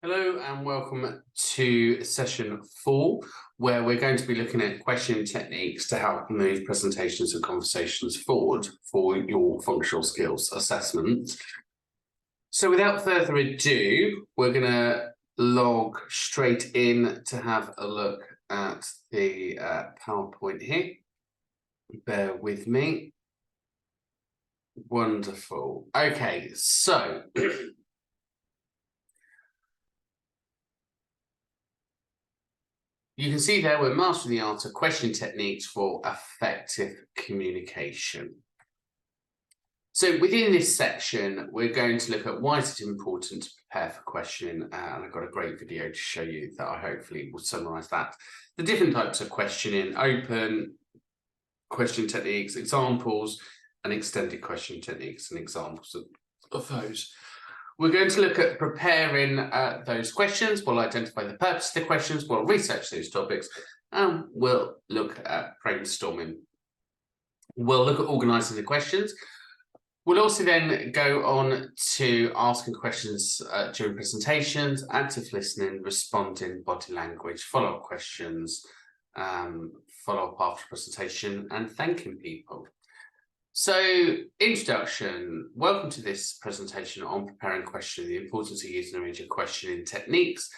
Hello and welcome to session 4, where we're going to be looking at questioning techniques to help move presentations and conversations forward for your functional skills assessment. So without further ado, we're going to log straight in to have a look at the PowerPoint here. Bear with me. Wonderful. Okay, so you can see there we're mastering the art of questioning techniques for effective communication. So within this section, we're going to look at why is it important to prepare for questioning, and I've got a great video to show you that I hopefully will summarise that. The different types of questioning, open question techniques, examples, and extended question techniques and examples of those. We're going to look at preparing those questions. We'll identify the purpose of the questions. We'll research those topics, and we'll look at brainstorming. We'll look at organising the questions. We'll also then go on to asking questions during presentations, active listening, responding, body language, follow-up questions, follow-up after presentation, and thanking people. So, introduction. Welcome to this presentation on preparing questions, the importance of using a range of questioning techniques.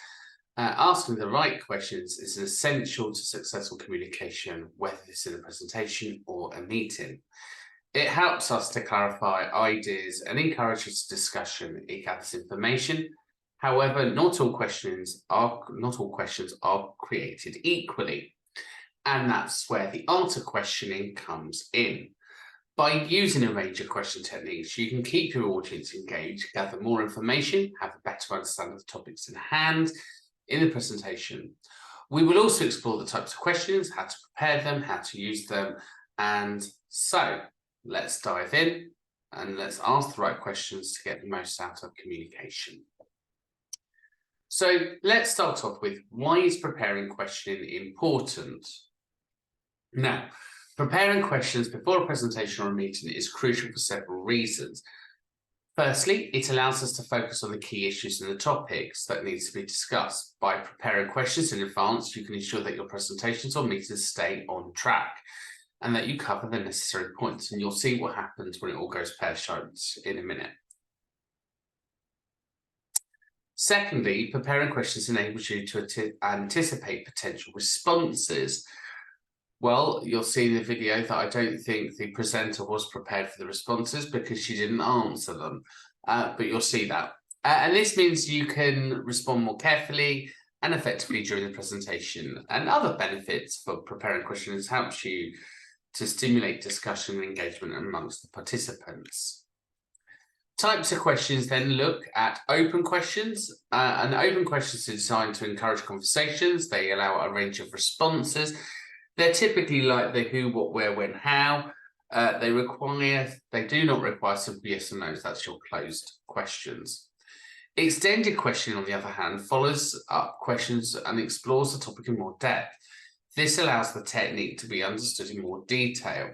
Asking the right questions is an essential to successful communication, whether it's in a presentation or a meeting. It helps us to clarify ideas and encourages discussion. It gathers information. However, not all questions are created equally, and that's where the art of questioning comes in. By using a range of question techniques, you can keep your audience engaged, gather more information, have a better understanding of the topics in hand in the presentation. We will also explore the types of questions, how to prepare them, how to use them. And so let's dive in and let's ask the right questions to get the most out of communication. So let's start off with, why is preparing questioning important? Now, preparing questions before a presentation or a meeting is crucial for several reasons. Firstly, it allows us to focus on the key issues and the topics that need to be discussed. By preparing questions in advance, you can ensure that your presentations or meetings stay on track and that you cover the necessary points. And you'll see what happens when it all goes pear-shaped in a minute. Secondly, preparing questions enables you to anticipate potential responses. Well, you'll see in the video that I don't think the presenter was prepared for the responses because she didn't answer them, but you'll see that. And this means you can respond more carefully and effectively during the presentation. And other benefits for preparing questions helps you to stimulate discussion and engagement amongst the participants. Types of questions then look at open questions. And open questions are designed to encourage conversations. They allow a range of responses. They're typically like the who, what, where, when, how. They do not require simple yes or no's. That's your closed questions. Extended questioning, on the other hand, follows up questions and explores the topic in more depth. This allows the technique to be understood in more detail.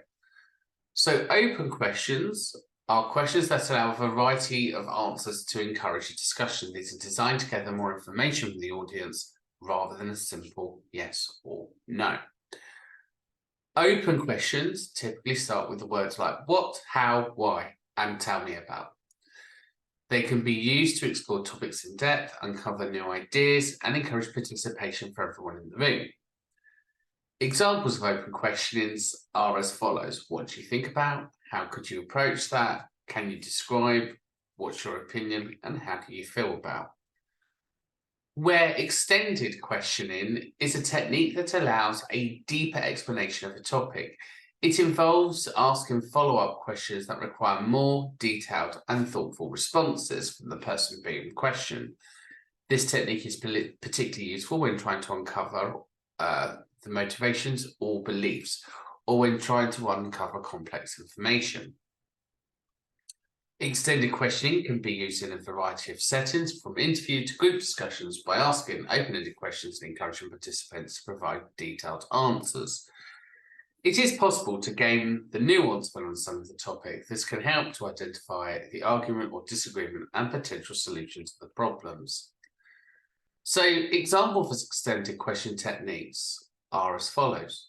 So open questions are questions that allow a variety of answers to encourage a discussion. These are designed to gather more information from the audience rather than a simple yes or no. Open questions typically start with the words like what, how, why, and tell me about. They can be used to explore topics in depth, uncover new ideas, and encourage participation for everyone in the room. Examples of open questionings are as follows. What do you think about? How could you approach that? Can you describe? What's your opinion? And how do you feel about? Where extended questioning is a technique that allows a deeper explanation of a topic. It involves asking follow-up questions that require more detailed and thoughtful responses from the person being questioned. This technique is particularly useful when trying to uncover the motivations or beliefs, or when trying to uncover complex information. Extended questioning can be used in a variety of settings, from interview to group discussions, by asking open-ended questions and encouraging participants to provide detailed answers. It is possible to gain the nuance when understanding the topic. This can help to identify the argument or disagreement and potential solutions to the problems. So examples of extended question techniques are as follows.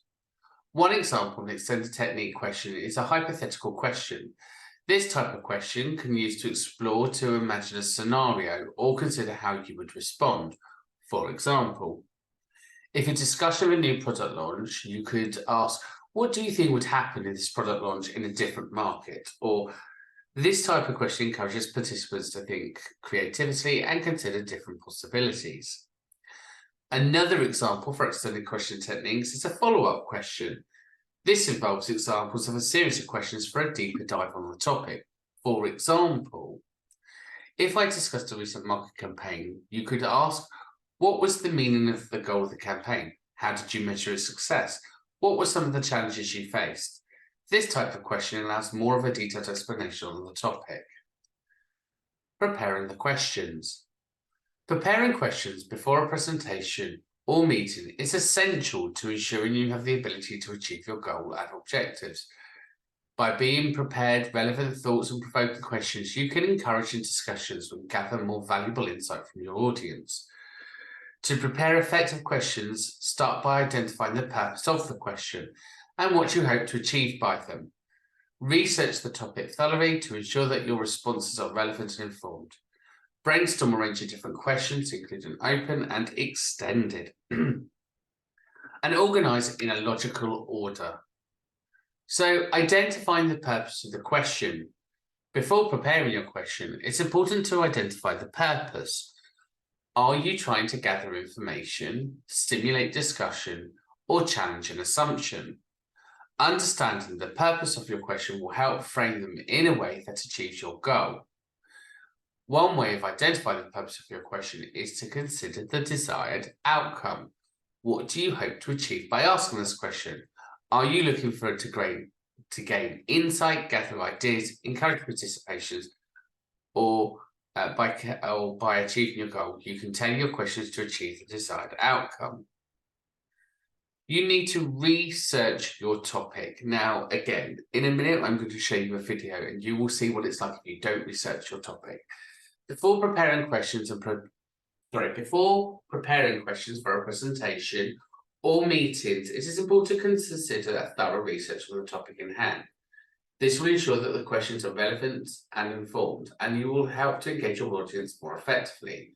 One example of an extended technique question is a hypothetical question. This type of question can be used to explore to imagine a scenario or consider how you would respond. For example, if a discussion of a new product launch, you could ask, what do you think would happen if this product launch in a different market? Or this type of question encourages participants to think creatively and consider different possibilities. Another example for extended question techniques is a follow-up question. This involves examples of a series of questions for a deeper dive on the topic. For example, if I discussed a recent market campaign, you could ask, what was the meaning of the goal of the campaign? How did you measure its success? What were some of the challenges you faced? This type of question allows more of a detailed explanation on the topic. Preparing the questions. Preparing questions before a presentation or meeting is essential to ensuring you have the ability to achieve your goal and objectives. By being prepared, relevant thoughts and provoking questions, you can encourage discussions and gather more valuable insight from your audience. To prepare effective questions, start by identifying the purpose of the question and what you hope to achieve by them. Research the topic thoroughly to ensure that your responses are relevant and informed. Brainstorm a range of different questions, including open and extended, and organize in a logical order. So, identifying the purpose of the question. Before preparing your question, it's important to identify the purpose. Are you trying to gather information, stimulate discussion, or challenge an assumption? Understanding the purpose of your question will help frame them in a way that achieves your goal. One way of identifying the purpose of your question is to consider the desired outcome. What do you hope to achieve by asking this question? Are you looking for it to gain insight, gather ideas, encourage participation, or by achieving your goal, you can tailor your questions to achieve the desired outcome? You need to research your topic. Now, again, in a minute, I'm going to show you a video and you will see what it's like if you don't research your topic. Before preparing questions for a presentation or meetings, it is important to consider a thorough research on the topic in hand. This will ensure that the questions are relevant and informed, and you will help to engage your audience more effectively.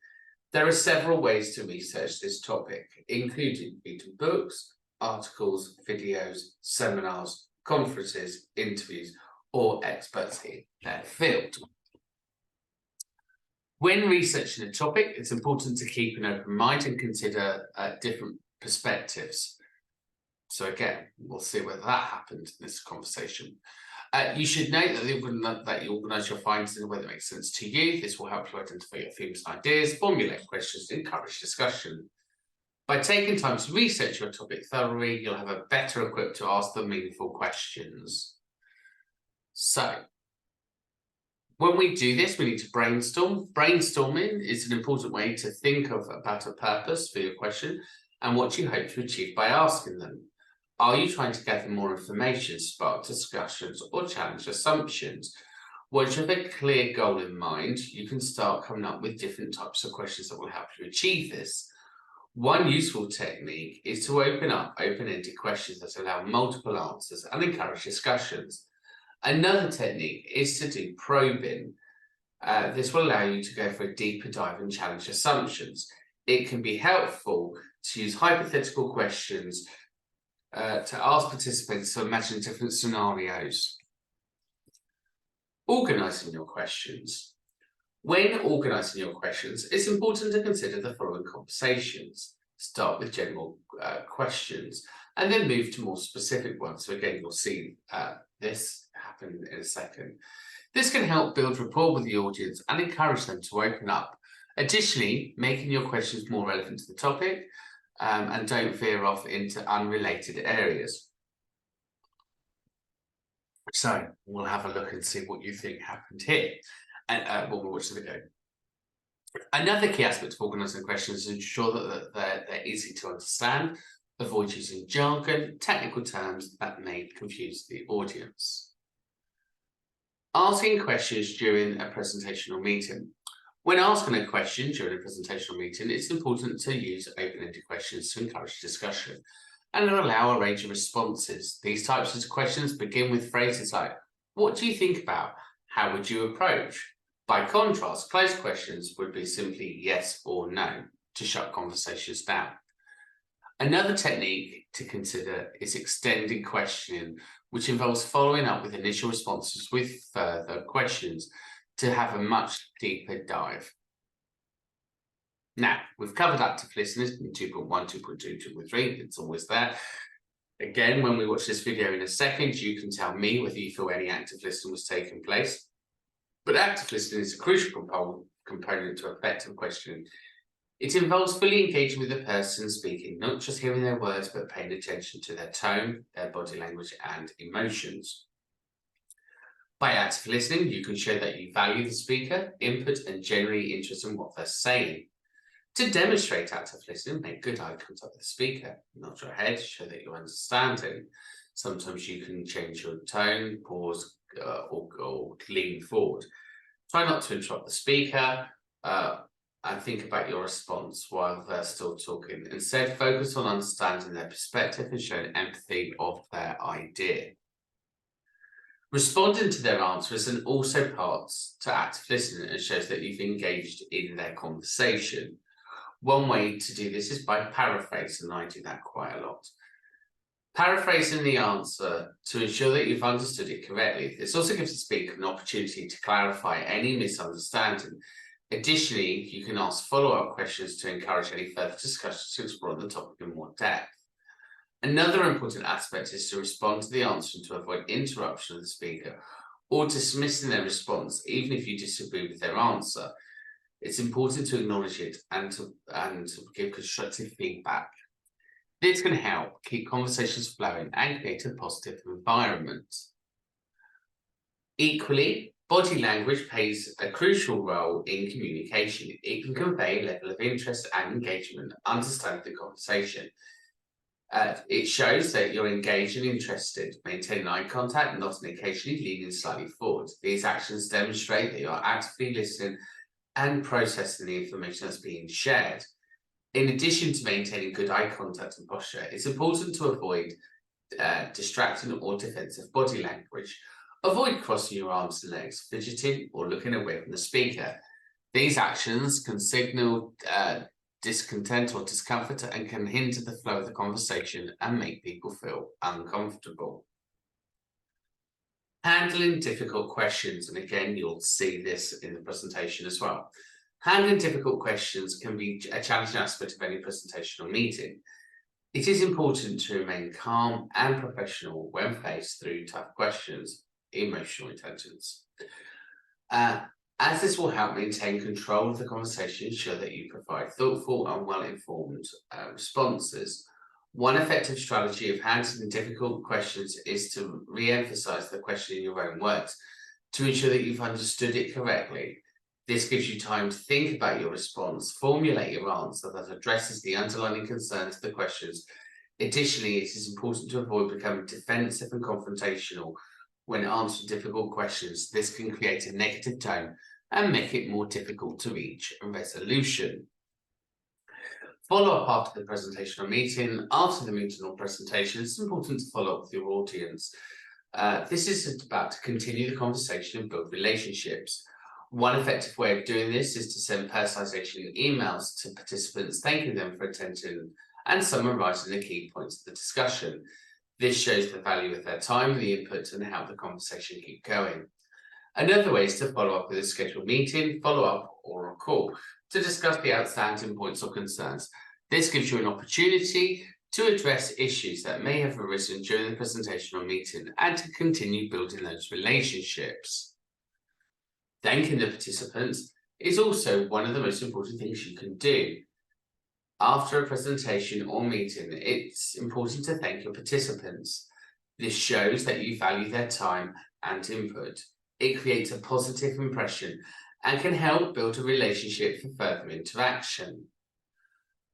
There are several ways to research this topic, including reading books, articles, videos, seminars, conferences, interviews, or experts in their field. When researching a topic, it's important to keep an open mind and consider different perspectives. So again, we'll see whether that happened in this conversation. You should note that you organise your findings in a way that makes sense to you. This will help you identify your themes and ideas, formulate questions, and encourage discussion. By taking time to research your topic thoroughly, you'll have a better equipped to ask the meaningful questions. So, when we do this, we need to brainstorm. Brainstorming is an important way to think about a purpose for your question and what you hope to achieve by asking them. Are you trying to gather more information, spark discussions, or challenge assumptions? Once you have a clear goal in mind, you can start coming up with different types of questions that will help you achieve this. One useful technique is to open up open-ended questions that allow multiple answers and encourage discussions. Another technique is to do probing. This will allow you to go for a deeper dive and challenge assumptions. It can be helpful to use hypothetical questions to ask participants to imagine different scenarios. Organising your questions. When organising your questions, it's important to consider the following conversations. Start with general questions and then move to more specific ones. So again, you'll see this happen in a second. This can help build rapport with the audience and encourage them to open up. Additionally, making your questions more relevant to the topic and don't veer off into unrelated areas. So we'll have a look and see what you think happened here when we watch the video. Another key aspect of organising questions is to ensure that they're easy to understand, avoid using jargon, technical terms that may confuse the audience. Asking questions during a presentation or meeting. When asking a question during a presentational meeting, it's important to use open-ended questions to encourage discussion and allow a range of responses. These types of questions begin with phrases like, "What do you think about? How would you approach?" By contrast, closed questions would be simply yes or no to shut conversations down. Another technique to consider is extended questioning, which involves following up with initial responses with further questions to have a much deeper dive. Now, we've covered active listening in 2.1, 2.2, 2.3. It's always there. Again, when we watch this video in a second, you can tell me whether you feel any active listening was taking place. But active listening is a crucial component to effective questioning. It involves fully engaging with the person speaking, not just hearing their words, but paying attention to their tone, their body language, and emotions. By active listening, you can show that you value the speaker, input, and genuinely interested in what they're saying. To demonstrate active listening, make good eye contact with the speaker. Nod your head, show that you're understanding. Sometimes you can change your tone, pause, or lean forward. Try not to interrupt the speaker and think about your response while they're still talking. Instead, focus on understanding their perspective and showing empathy of their idea. Responding to their answers and also parts to active listening and shows that you've engaged in their conversation. One way to do this is by paraphrasing, and I do that quite a lot. Paraphrasing the answer to ensure that you've understood it correctly. This also gives the speaker an opportunity to clarify any misunderstanding. Additionally, you can ask follow-up questions to encourage any further discussions to explore the topic in more depth. Another important aspect is to respond to the answer and to avoid interruption of the speaker or dismissing their response, even if you disagree with their answer. It's important to acknowledge it and to give constructive feedback. This can help keep conversations flowing and create a positive environment. Equally, body language plays a crucial role in communication. It can convey a level of interest and engagement, understanding the conversation. It shows that you're engaged and interested, maintaining eye contact, nodding occasionally, leaning slightly forward. These actions demonstrate that you're actively listening and processing the information that's being shared. In addition to maintaining good eye contact and posture, it's important to avoid distracting or defensive body language. Avoid crossing your arms and legs, fidgeting, or looking away from the speaker. These actions can signal discontent or discomfort and can hinder the flow of the conversation and make people feel uncomfortable. Handling difficult questions, and again, you'll see this in the presentation as well. Handling difficult questions can be a challenging aspect of any presentation or meeting. It is important to remain calm and professional when faced through tough questions. Emotional intelligence. As this will help maintain control of the conversation, ensure that you provide thoughtful and well-informed responses. One effective strategy of handling difficult questions is to re-emphasize the question in your own words to ensure that you've understood it correctly. This gives you time to think about your response, formulate your answer that addresses the underlying concerns of the questions. Additionally, it is important to avoid becoming defensive and confrontational when answering difficult questions. This can create a negative tone and make it more difficult to reach a resolution. Follow up after the presentation or meeting. After the meeting or presentation, it's important to follow up with your audience. This is about to continue the conversation and build relationships. One effective way of doing this is to send personalization emails to participants, thanking them for attending and summarizing the key points of the discussion. This shows the value of their time, the input, and how the conversation keep going. Another way is to follow up with a scheduled meeting, follow-up, or a call to discuss the outstanding points or concerns. This gives you an opportunity to address issues that may have arisen during the presentation or meeting and to continue building those relationships. Thanking the participants is also one of the most important things you can do. After a presentation or meeting, it's important to thank your participants. This shows that you value their time and input. It creates a positive impression and can help build a relationship for further interaction.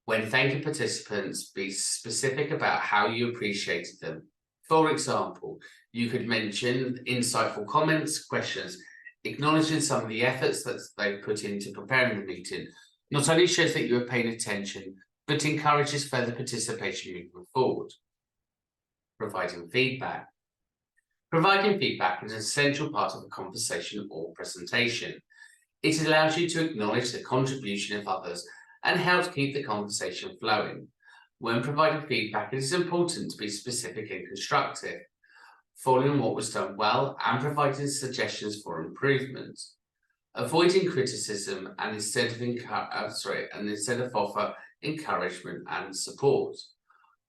When thanking participants, be specific about how you appreciated them. For example, you could mention insightful comments, questions, Acknowledging some of the efforts that they've put into preparing the meeting not only shows that you are paying attention, but encourages further participation moving forward. Providing feedback. Providing feedback is an essential part of a conversation or presentation. It allows you to acknowledge the contribution of others and helps keep the conversation flowing. When providing feedback, it is important to be specific and constructive, following what was done well and providing suggestions for improvement. Avoiding criticism and instead of offer encouragement and support.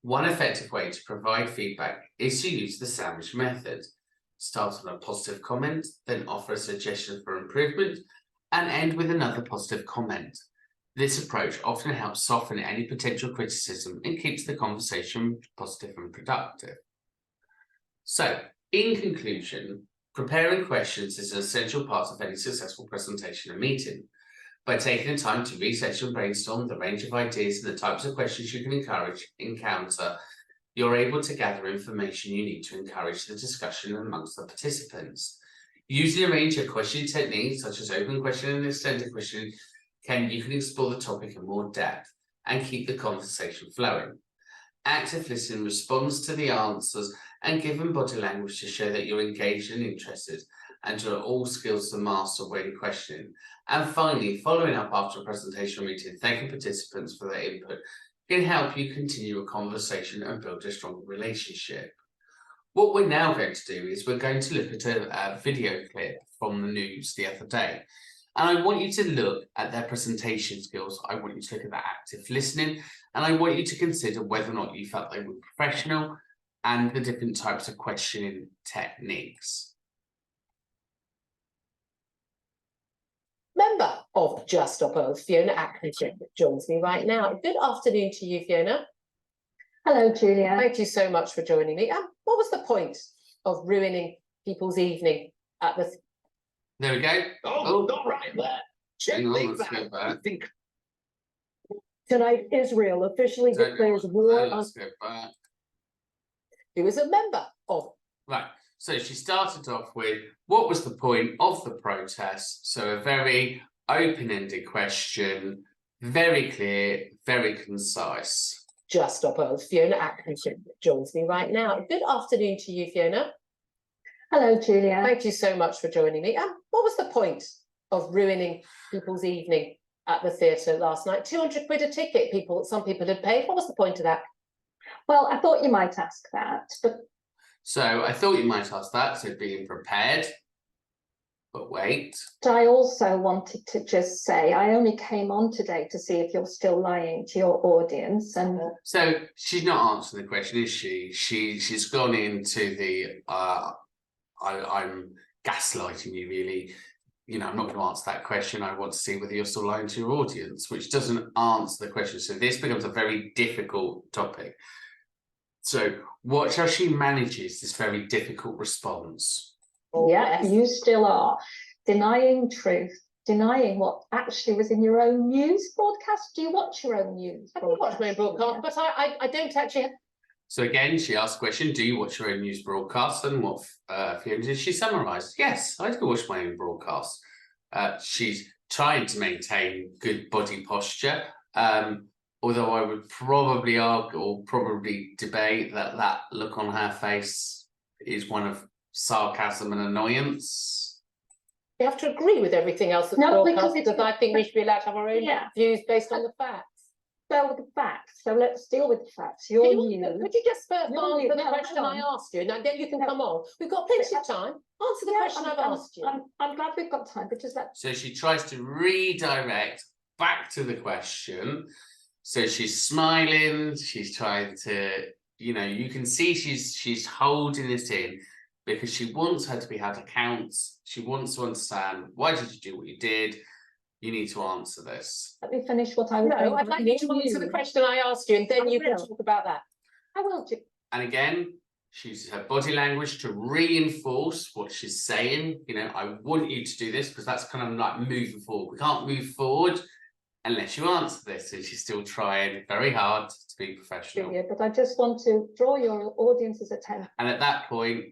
One effective way to provide feedback is to use the sandwich method. Start on a positive comment, then offer a suggestion for improvement, and end with another positive comment. This approach often helps soften any potential criticism and keeps the conversation positive and productive. So, in conclusion, preparing questions is an essential part of any successful presentation and meeting. By taking the time to research and brainstorm the range of ideas and the types of questions you can encounter, you're able to gather information you need to encourage the discussion amongst the participants. Using a range of question techniques such as open questioning and extended questioning, you can explore the topic in more depth and keep the conversation flowing. Active listening responds to the answers and giving body language to show that you're engaged and interested and to all skills to master when questioning. And finally, following up after a presentation or meeting, thanking participants for their input can help you continue a conversation and build a stronger relationship. What we're now going to do is we're going to look at a video clip from the news the other day. And I want you to look at their presentation skills. I want you to look at their active listening, and I want you to consider whether or not you felt they were professional and the different types of questioning techniques. Member of Just Stop Earth, Fiona Atkinson, joins me right now. Good afternoon to you, Fiona. Hello, Julia. Thank you so much for joining me. What was the point of ruining people's evening at the... There we go. Oh, not right there. I think Tonight, Israel officially declares war on... Who was a member of... Right. So she started off with, what was the point of the protest? So a very open-ended question, very clear, very concise. Just Stop Earth, Fiona Atkinson joins me right now. Good afternoon to you, Fiona. Hello, Julia. Thank you so much for joining me. What was the point of ruining people's evening at the theatre last night? 200 quid a ticket, some people had paid. What was the point of that? Well, I thought you might ask that, but... So I thought you might ask that, so being prepared. But wait. I also wanted to just say, I only came on today to see if you're still lying to your audience. And so she's not answering the question, is she? She's gone into the, I'm gaslighting you, really. You know, I'm not going to answer that question. I want to see whether you're still lying to your audience, which doesn't answer the question. So this becomes a very difficult topic. So watch how she manages this very difficult response. yeah, you still are denying truth, denying what actually was in your own news broadcast. Do you watch your own news? I do watch my own broadcast, but I don't actually. So again, she asked the question, do you watch your own news broadcast? And what Fiona did she summarise? Yes, I do watch my own broadcast. She's trying to maintain good body posture. Although I would probably argue or probably debate that look on her face is one of sarcasm and annoyance. You have to agree with everything else that's broadcast, because I think we should be allowed to have our own views based on the facts. So the facts. So let's deal with the facts. Your news. Could you just first answer the question I asked you, and then you can come on. We've got plenty of time. Answer the question I've asked you. I'm glad we've got time, but just let. So she tries to redirect back to the question. So she's smiling, she's trying to, you know, you can see she's holding it in because she wants her to be held to account. She wants to understand, why did you do what you did? You need to answer this. Let me finish what I was saying. No, I'd like you to answer the question I asked you, and then you can talk about that. I will do. And again, she uses her body language to reinforce what she's saying. You know, I want you to do this because that's kind of like moving forward. We can't move forward unless you answer this. And she's still trying very hard to be professional. Yeah, but I just want to draw your audience's attention. And at that point,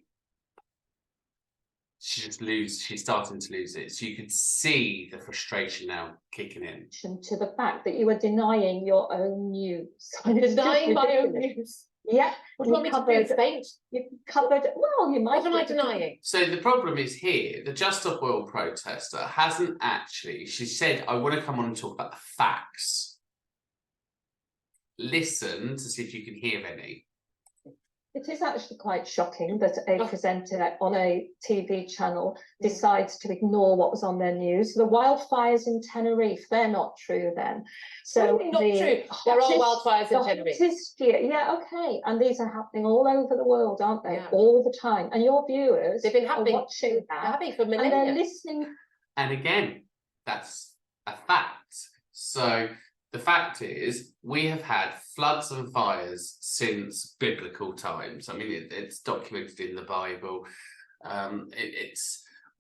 she's starting to lose it. So you could see the frustration now kicking in. To the fact that you are denying your own news. Denying my own news. Yeah. What do you want me to do? Faint? You've covered, well, you might. What am I denying? So the problem is here, the Just Stop Oil protester hasn't actually, she said, I want to come on and talk about the facts. Listen to see if you can hear any. It is actually quite shocking that a presenter on a TV channel decides to ignore what was on their news. The wildfires in Tenerife, they're not true then. So not true. There are wildfires in Tenerife. Yeah, okay. And these are happening all over the world, aren't they? Yeah. All the time. And your viewers They've been happening, are watching that. Happening for millennia. And they're listening. And again, that's a fact. So the fact is, we have had floods and fires since biblical times. I mean, it's documented in the Bible.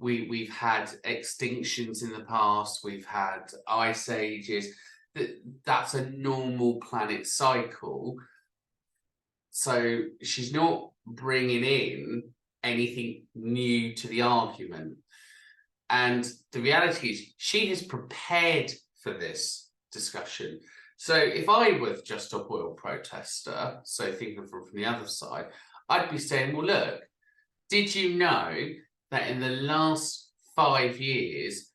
We've had extinctions in the past. We've had ice ages. That's a normal planet cycle. So she's not bringing in anything new to the argument. And the reality is, she has prepared for this discussion. So if I were the Just Stop Oil protester, so thinking from the other side, I'd be saying, well, look, did you know that in the last 5 years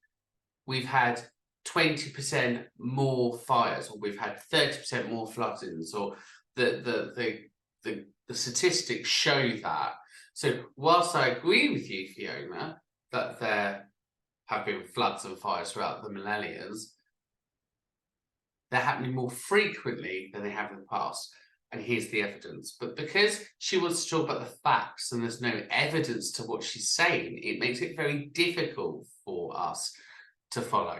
we've had 20% more fires, or we've had 30% more floodings, or the statistics show that. So whilst I agree with you, Fiona, that there have been floods and fires throughout the millennia, they're happening more frequently than they have in the past. And here's the evidence. But because she wants to talk about the facts and there's no evidence to what she's saying, it makes it very difficult for us to follow.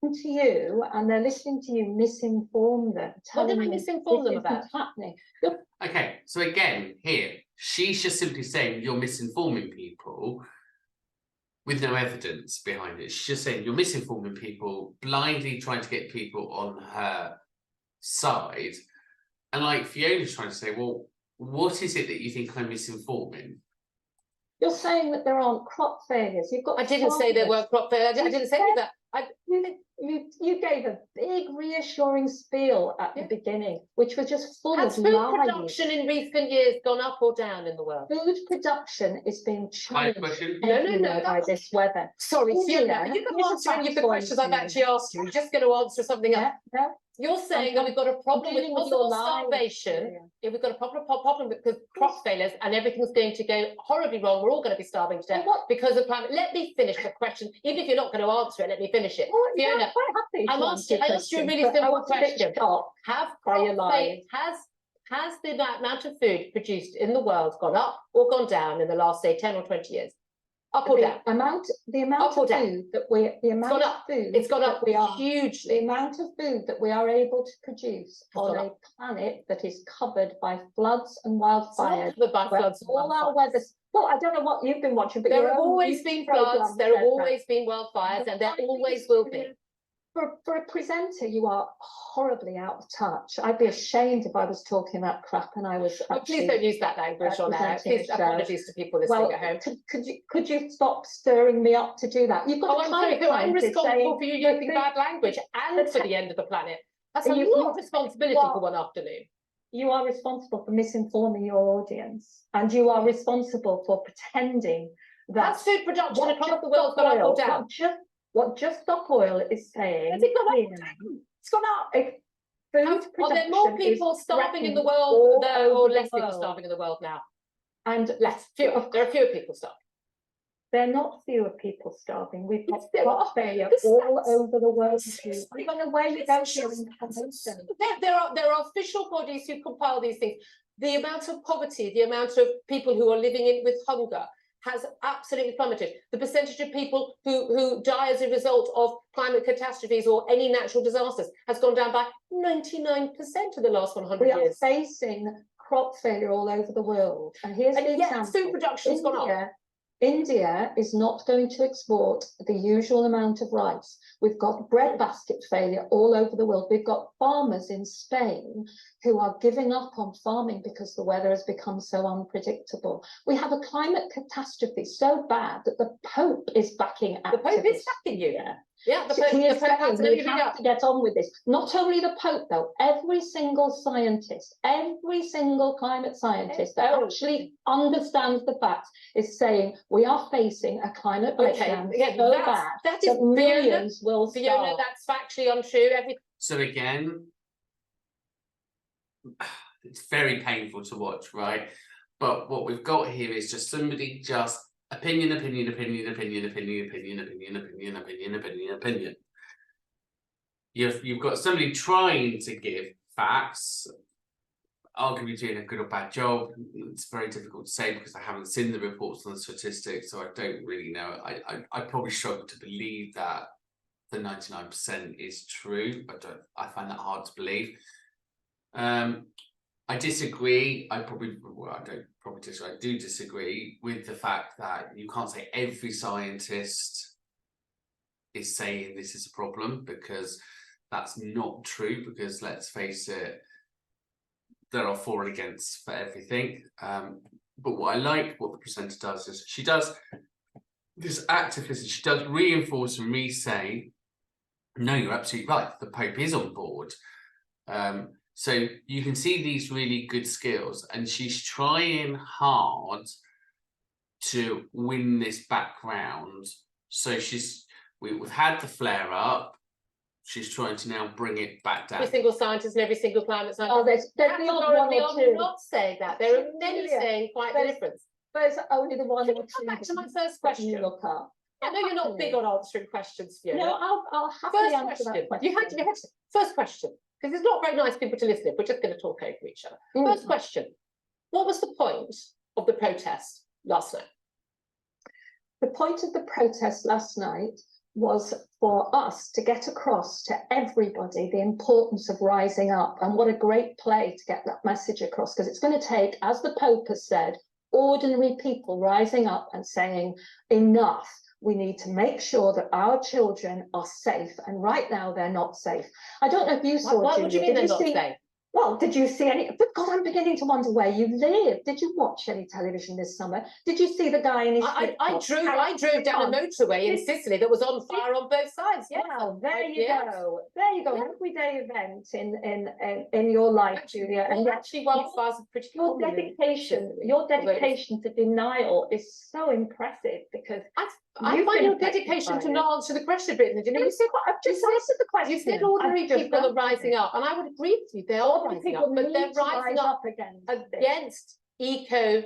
To you, and they're listening to you misinform them. What did I misinform them about? Happening. Okay, so again, here, she's just simply saying you're misinforming people with no evidence behind it. She's just saying you're misinforming people, blindly trying to get people on her side. And like Fiona's trying to say, well, what is it that you think I'm misinforming? You're saying that there aren't crop failures. You've got. I didn't say there were crop failures. I didn't say that. You gave a big reassuring spiel at the beginning, which was just full Has of food lies. production in recent years gone up or down in the world? Food production is being challenged No, by this weather. Sorry, Fiona, you can answer any of the questions I've actually asked you. You're just going to answer something else. No. You're saying that we've got a problem with possible starvation. Yeah, we've got a problem with crop failures, and everything's going to go horribly wrong. We're all going to be starving to death because of climate. Let me finish the question. Even if you're not going to answer it, let me finish it. Fiona, I asked you a really simple question. Has the amount of food produced in the world gone up or gone down in the last, say, 10 or 20 years? Up or down? The amount of food that it's gone up hugely. The amount of food that we are able to produce on a planet that is covered by floods and wildfires. All our weather. Well, I don't know what you've been watching, but there have always been floods, there have always been wildfires, and there always will be. For a presenter, you are horribly out of touch. I'd be ashamed if I was talking that crap and I was. Please don't use that language on air. Please, apologies to people listening at home. Could you stop stirring me up to do that? You've got. I'm responsible for you using bad language and for the end of the planet. That's a lot of responsibility for one afternoon. You are responsible for misinforming your audience, and you are responsible for pretending that. Has food production across the world gone up or down? What Just Stop Oil is saying. Has it gone up? It's gone up. Are there more people starving in the world or less people starving in the world now? And there are fewer people starving. There are not fewer people starving. We've got crop failure all over the world. I don't know where you go to. There are official bodies who compile these things. The amount of poverty, the amount of people who are living with hunger has absolutely plummeted. The percentage of people who die as a result of climate catastrophes or any natural disasters has gone down by 99% in the last 100 years. We are facing crop failure all over the world. And here's the example. Food production's gone up. India is not going to export the usual amount of rice. We've got breadbasket failure all over the world. We've got farmers in Spain who are giving up on farming because the weather has become so unpredictable. We have a climate catastrophe so bad that the Pope is backing activists. The Pope is backing you. Yeah, the Pope, He is the Pope saying has we have to get on with this. Not only the Pope, though, every single scientist, every single climate scientist that actually understands the facts is saying we are facing a climate breakdown so bad that is millions will Fiona, starve. that's factually untrue. So again, it's very painful to watch, right? But what we've got here is just somebody just opinion. You've got somebody trying to give facts, arguably doing a good or bad job. It's very difficult to say because I haven't seen the reports on the statistics, so I don't really know. I probably struggle to believe that the 99% is true. I find that hard to believe. I disagree. I do disagree with the fact that you can't say every scientist is saying this is a problem, because that's not true, because let's face it, there are for and against for everything. But what I like what the presenter does is she does this activist, she does reinforce and re-say, no, you're absolutely right, the Pope is on board. So you can see these really good skills, and she's trying hard to win this background. So we've had the flare up. She's trying to now bring it back down. Every single scientist and every single climate scientist. Oh, there's the odd one or two. Not saying that. There are many saying quite the difference. There's only the one Can or you come two. back to my first question? You look up. I know you're not big on answering questions, Fiona. No, I'll happily answer that question. You had first question, because it's not very nice people to listen to. We're just going to talk over each other. First question: what was the point of the protest last night? The point of the protest last night was for us to get across to everybody the importance of rising up, and what a great play to get that message across, because it's going to take, as the Pope has said, ordinary people rising up and saying enough. We need to make sure that our children are safe, and right now they're not safe. I don't know if you saw. What would you mean they're not safe? Well, did you see any? But God, I'm beginning to wonder where you live. Did you watch any television this summer? Did you see the guy in his? I drove down a motorway in Sicily that was on fire on both sides. Yeah, well, there you go. There you go. An everyday event in your life, Julia. And actually, wildfires are pretty your dedication to denial is so impressive, because I find your dedication to not answer the question a bit. You know, I've just answered the question. You said ordinary people are rising up, and I would agree with you. They are rising up, but they're rising up against eco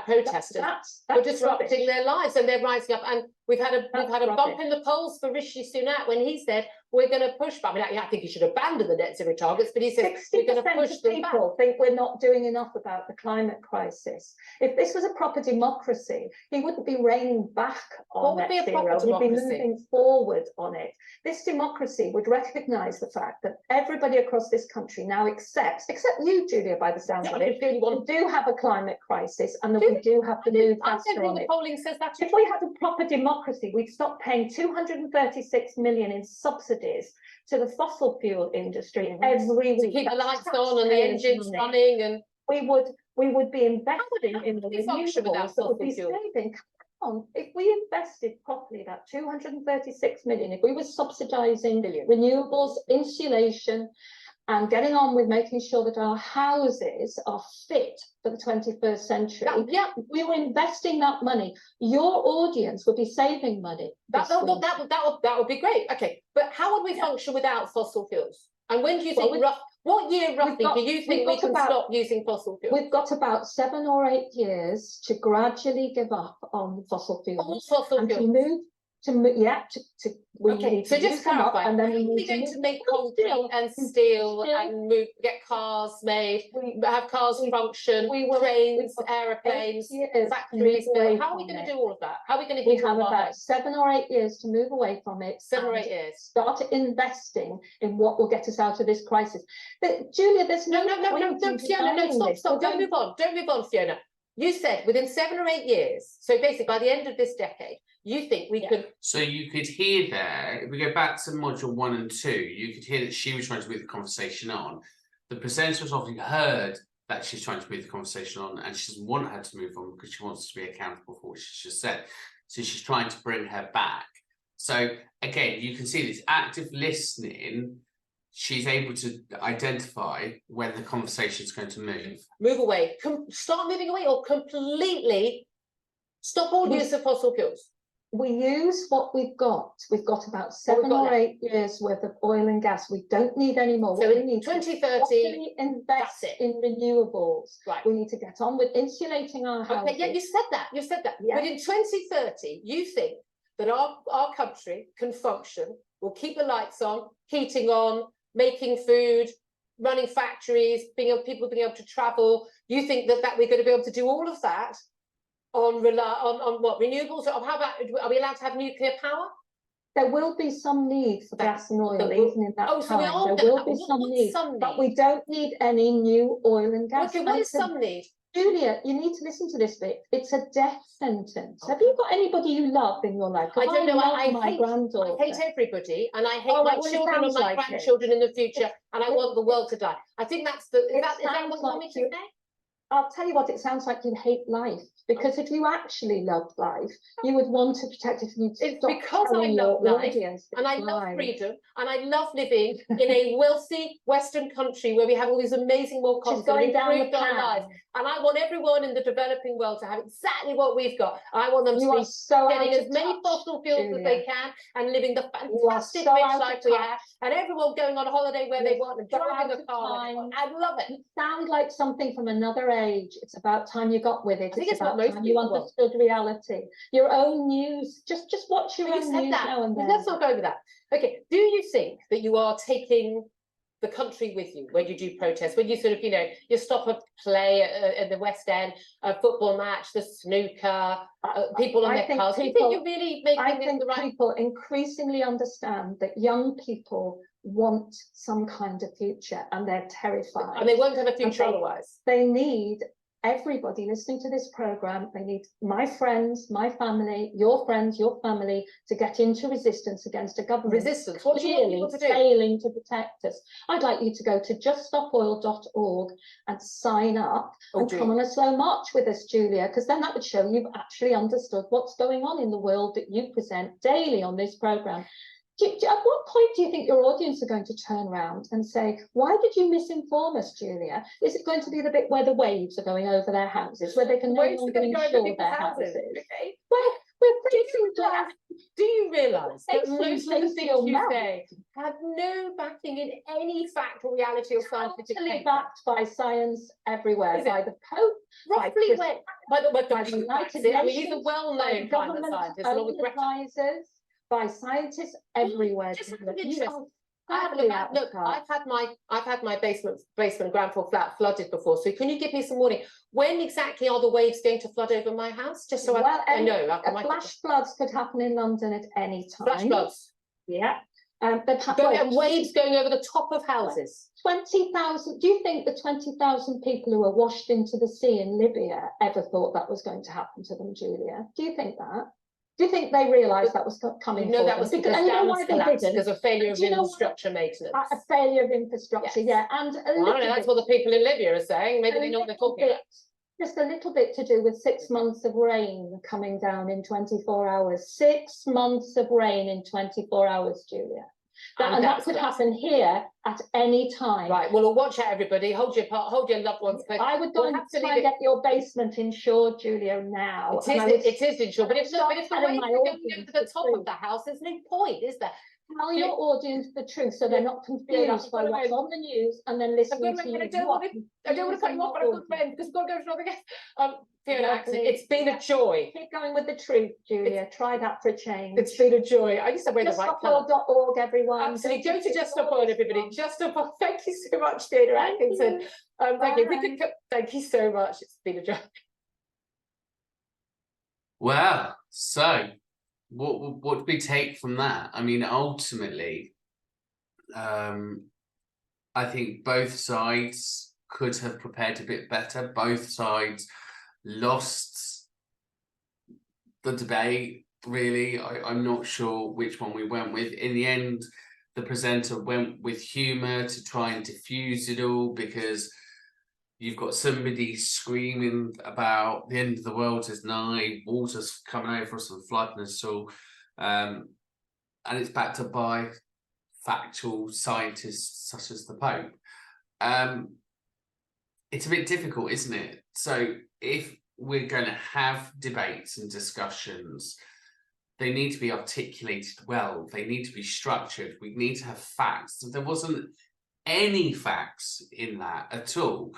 protesters for disrupting their lives, and they're rising up. And we've had a bump in the polls for Rishi Sunak when he said we're going to push back. I mean, I think he should abandon the net zero targets, but he said we're going to push them back. People think we're not doing enough about the climate crisis. If this was a proper democracy, he wouldn't be reining back on net zero. He'd be moving forward on it. This democracy would recognise the fact that everybody across this country now except you, Julia, by the sound of it, we do have a climate crisis, and that we do have to move faster on it. The polling says that. If we had a proper democracy, we'd stop paying 236 million in subsidies to the fossil fuel industry every week. To keep the lights on and the engines running, and we would be investing in the renewables that would be saving. If we invested properly that 236 million, if we were subsidising renewables, insulation, and getting on with making sure that our houses are fit for the 21st century. We were investing that money. Your audience would be saving money. That would be great. Okay, but how would we function without fossil fuels? And when do you think, what year roughly do you think we can stop using fossil fuels? We've got about 7 or 8 years to gradually give up on fossil fuels. All fossil fuels. So just clarify, and then we're going to make concrete and steel and get cars made, have cars function, trains, aeroplanes, factories. How are we going to do all of that? How are we going to We have about 7 or 8 years to move away from it. 7 or 8 years. Start investing in what will get us out of this crisis. But Julia, there's no Fiona, no, stop. Don't move on, Fiona. You said within 7 or 8 years, so basically by the end of this decade, you think we could. So you could hear there, if we go back to module 1 and 2, you could hear that she was trying to move the conversation on. The presenter has often heard that she's trying to move the conversation on, and she doesn't want her to move on because she wants to be accountable for what she just said. So she's trying to bring her back. So again, you can see this active listening. She's able to identify when the conversation is going to move. Move away, start moving away, or completely stop all use of fossil fuels. We use what we've got. We've got about 7 got or left. 8 years worth of oil and gas. We don't need any more. So What we in need to 2030, invest that's it. in renewables. Right. We need to get on with insulating our houses. Okay, yeah, you said that. You said that. Yeah. But in 2030, you think that our country can function, will keep the lights on, heating on, making food, running factories, people being able to travel. You think that we're going to be able to do all of that on what, renewables? Or how about, are we allowed to have nuclear power? There will be some need for gas and oil, even in that So we time. all There know will that. be some What's need, some but need? we don't need any new oil and gas. Okay, what is some need? Julia, you need to listen to this bit. It's a death sentence. Okay. Have you got anybody you love in your life? 'Cause I don't know. love I my hate granddaughter. I hate everybody, and I hate Oh, my well, it children and sounds my like it. grandchildren in the future, and I want the world to die. I think that's the. Is that what sounds you want me like to you- say? I'll tell you what, it sounds like you hate life, because if you actually loved life, you would want to protect it, and you'd It's stop because I telling love your life, audience And I it's love lies. freedom, and I love living in a wealthy Western country where we have all these amazing more She's costs that going down the improved our lives. pan. And I want everyone in the developing world to have exactly what we've got. I want them You to are be so getting out as of many touch, fossil fuels as they can, and living the You are fantastic so rich out of life we touch. have, and everyone going on holiday where they You're want and so driving out a of car. when they time. want. I love it. You sound like something from another age. It's about time you got with it. I think it's what about most time you people want. understood reality. Your own news. Just watch your But you own said news that. now and then. Let's not go over that. Okay. Do you think that you are taking the country with you when you do protests? When you sort of, you stop a play at the West End, a football match, the snooker, people on I their think cars. Do you people- think you're really I making think the right? people increasingly understand that young people want some kind of future, and they're terrified. And they won't have a future they- otherwise. They need everybody listening to this program. They need my friends, my family, your friends, your family, to get into resistance against a government Resistance. What do you want clearly people to do? failing to protect us. I'd like you to go to juststopoil.org and sign up and come on a slow march with us, Julia, because then that would show you've actually understood what's going on in the world that you present daily on this program. At what point do you think your audience are going to turn around and say, why did you misinform us, Julia? Is it going to be the bit where the waves are going over their houses, where they can no Waves are longer gonna go over insure people's their houses, houses? okay? Well, we're facing that. Do you realise that Facing most of the things glacial you melt. say have no backing in any fact or reality or scientific Totally paper? backed by science everywhere, Is it? by the Pope, Roughly Chris- when? By the way, by the United he's a Nations, by well-known the climate government's scientist, along with own Greta. advisors, by scientists everywhere. Just Julia. out of You interest, are I have sadly out of look, touch. I've had my basement ground floor flat flooded before. So can you give me some warning? When exactly are the waves going to flood over my house? Just so Well, I know. I might flash floods could happen in London at any time. flash floods. Yeah. They've had Waves going over the top of houses. 20,000. Do you think the 20,000 people who were washed into the sea in Libya ever thought that was going to happen to them, Julia? Do you think that? Do you think they realised that was coming? You know for that them? was because and you know dams why they collapsed didn't? because of failure of Do you know why? infrastructure maintenance. A failure of infrastructure, Yes. yeah, and I don't know, that's what the people in Libya are saying. Maybe they know what they're talking about. Just a little bit to do with 6 months of rain coming down in 24 hours. 6 months of rain in 24 hours, Julia. And that could happen here at any time. Right, well, watch out, everybody. Hold your loved ones close. I would go We'll and have to try leave and it. get your basement insured, Julia, now. It is insured, but if the stop waves are telling going my over audience the the top truth. of the house, there's no point, is there? Tell your audience the truth so they're not confused by what's on the news and then listening to you. I don't want to cut you off, but I've got a friend because God goes another guest. Fiona, actually, it's been a joy. Keep going with the truth, Julia. Try that for a change. It's been a joy. I used to wear the right colour. Juststopoil.org, everyone. Absolutely. Go to Just Stop Oil, everybody. Just Stop Oil. Thank you so much, Fiona Atkinson. Thank you. Thank you so much. It's been a joy. Well, so what do we take from that? I mean, ultimately, I think both sides could have prepared a bit better. Both sides lost the debate, really. I'm not sure which one we went with. In the end, the presenter went with humour to try and diffuse it all, because you've got somebody screaming about the end of the world is nigh, water's coming over us and flooding us all, and it's backed up by factual scientists such as the Pope. It's a bit difficult, isn't it? So if we're going to have debates and discussions, they need to be articulated well, they need to be structured, we need to have facts. There wasn't any facts in that at all.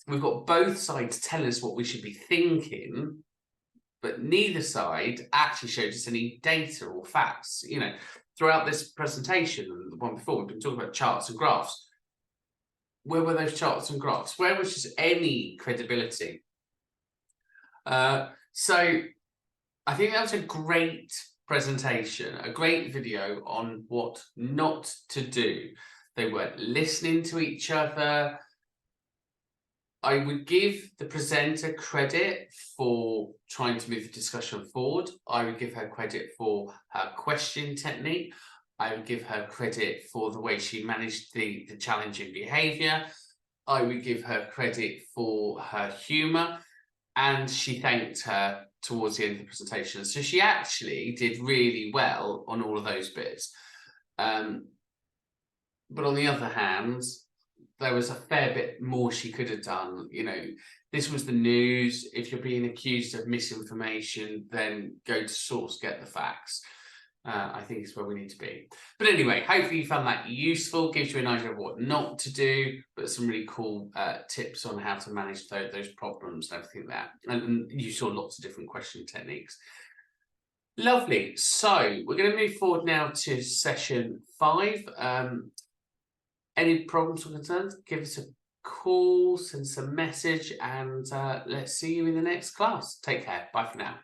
We've got both sides telling us what we should be thinking, but neither side actually showed us any data or facts. You know, throughout this presentation and the one before, we've been talking about charts and graphs. Where were those charts and graphs? Where was just any credibility? So I think that was a great presentation, a great video on what not to do. They weren't listening to each other. I would give the presenter credit for trying to move the discussion forward. I would give her credit for her question technique. I would give her credit for the way she managed the challenging behaviour. I would give her credit for her humour. And she thanked her towards the end of the presentation. So she actually did really well on all of those bits. But on the other hand, there was a fair bit more she could have done. You know, this was the news. If you're being accused of misinformation, then go to source, get the facts. I think is where we need to be. But anyway, hopefully you found that useful, gives you an idea of what not to do, but some really cool tips on how to manage those problems and everything that. And you saw lots of different question techniques. Lovely. So we're going to move forward now to session 5. Any problems or concerns, give us a call, send us a message, and let's see you in the next class. Take care. Bye for now.